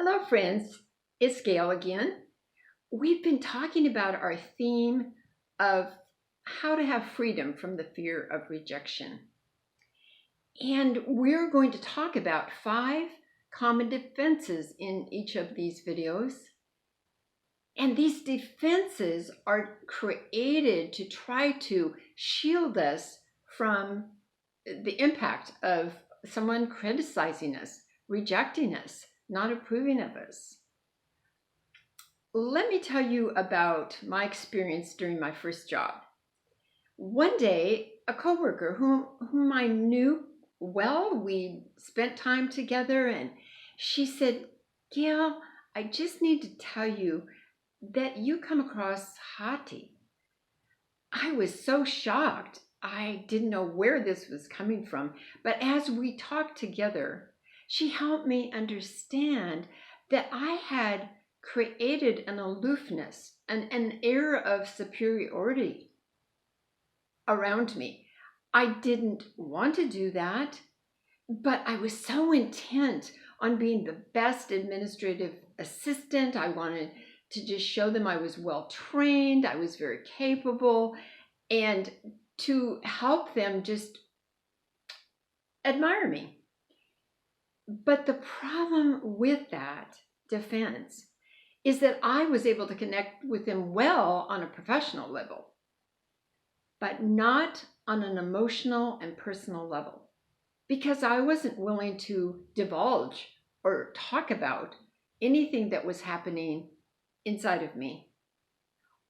Hello, friends. It's Gail again. We've been talking about our theme of how to have freedom from the fear of rejection. And we're going to talk about 5 common defenses in each of these videos. And these defenses are created to try to shield us from the impact of someone criticizing us, rejecting us, not approving of us. Let me tell you about my experience during my first job. One day, a coworker whom I knew well, we spent time together, and she said, "Gail, I just need to tell you that you come across haughty." I was so shocked. I didn't know where this was coming from, but as we talked together, she helped me understand that I had created an aloofness, an air of superiority around me. I didn't want to do that, but I was so intent on being the best administrative assistant. I wanted to just show them I was well trained, I was very capable, and to help them just admire me. But the problem with that defense is that I was able to connect with them well on a professional level, but not on an emotional and personal level, because I wasn't willing to divulge or talk about anything that was happening inside of me,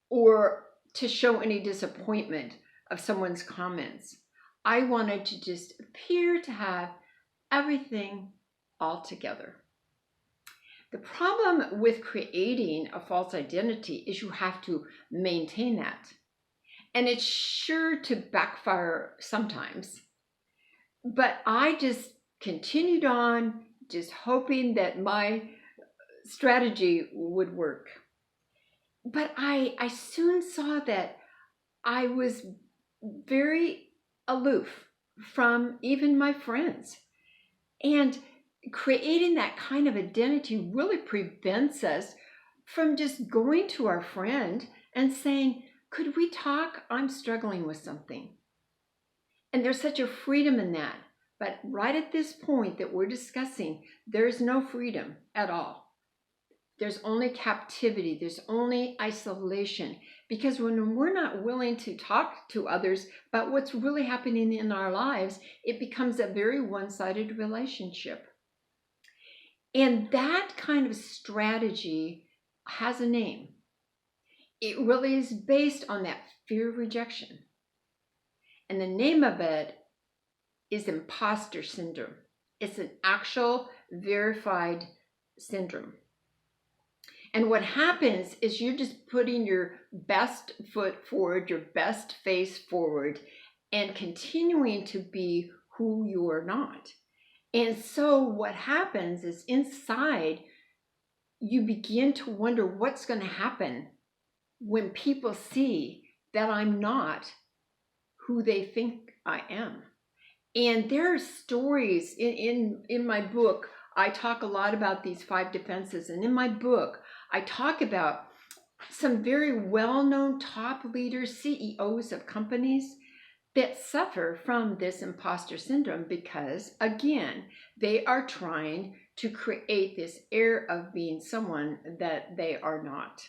or to show any disappointment of someone's comments. I wanted to just appear to have everything all together. The problem with creating a false identity is you have to maintain that. And it's sure to backfire sometimes. But I just continued on, just hoping that my strategy would work. But I soon saw that I was very aloof from even my friends. And creating that kind of identity really prevents us from just going to our friend and saying, "Could we talk? I'm struggling with something." And there's such a freedom in that. But right at this point that we're discussing, there's no freedom at all. There's only captivity. There's only isolation. Because when we're not willing to talk to others about what's really happening in our lives, it becomes a very one-sided relationship. And that kind of strategy has a name. It really is based on that fear of rejection. And the name of it is Imposter Syndrome. It's an actual verified syndrome. And what happens is you're just putting your best foot forward, your best face forward, and continuing to be who you are not. And so what happens is inside, you begin to wonder what's going to happen when people see that I'm not who they think I am. And there are stories in my book. I talk a lot about these 5 defenses. And in my book, I talk about some very well-known top leaders, CEOs of companies that suffer from this imposter syndrome because, again, they are trying to create this air of being someone that they are not.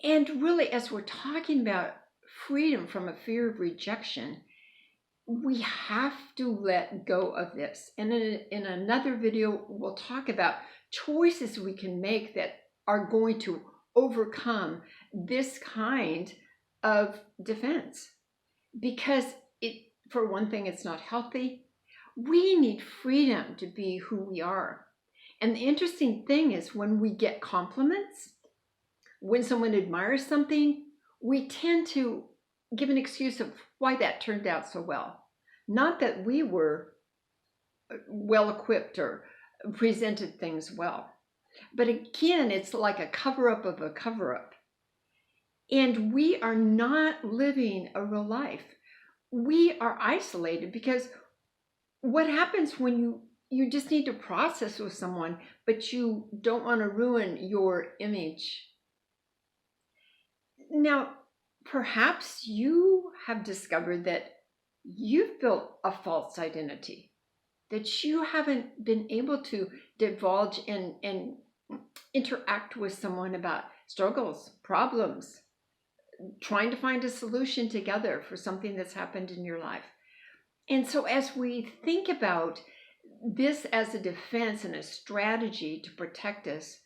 And really, as we're talking about freedom from a fear of rejection, we have to let go of this. And in another video, we'll talk about choices we can make that are going to overcome this kind of defense. Because for one thing, it's not healthy. We need freedom to be who we are. And the interesting thing is when we get compliments, when someone admires something, we tend to give an excuse of why that turned out so well. Not that we were well equipped or presented things well. But again, it's like a cover-up of a cover-up. And we are not living a real life. We are isolated because what happens when you you just need to process with someone, but you don't want to ruin your image. Now, perhaps you have discovered that you've built a false identity, that you haven't been able to divulge and interact with someone about struggles, problems, trying to find a solution together for something that's happened in your life. And so as we think about this as a defense and a strategy to protect us,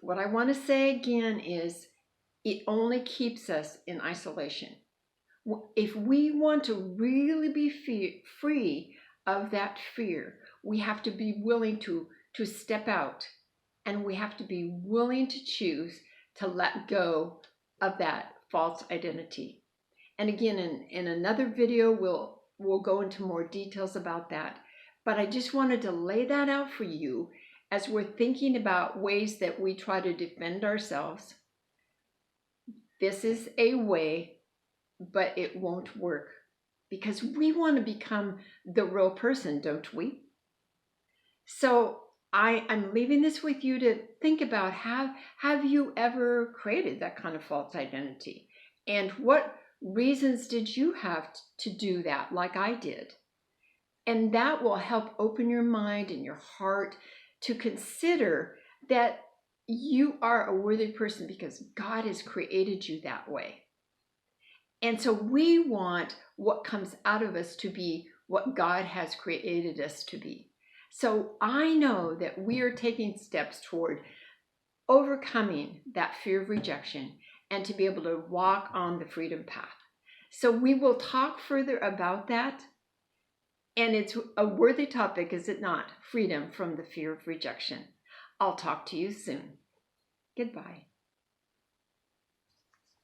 what I want to say again is it only keeps us in isolation. If we want to really be free of that fear, we have to be willing to step out, and we have to be willing to choose to let go of that false identity. And again, in another video, we'll go into more details about that. But I just wanted to lay that out for you as we're thinking about ways that we try to defend ourselves. This is a way, but it won't work because we want to become the real person, don't we? So I'm leaving this with you to think about, have you ever created that kind of false identity? And what reasons did you have to do that, like I did? And that will help open your mind and your heart to consider that you are a worthy person because God has created you that way. And so we want what comes out of us to be what God has created us to be. So I know that we are taking steps toward overcoming that fear of rejection and to be able to walk on the freedom path. So we will talk further about that. And it's a worthy topic, is it not? Freedom from the fear of rejection. I'll talk to you soon. Goodbye.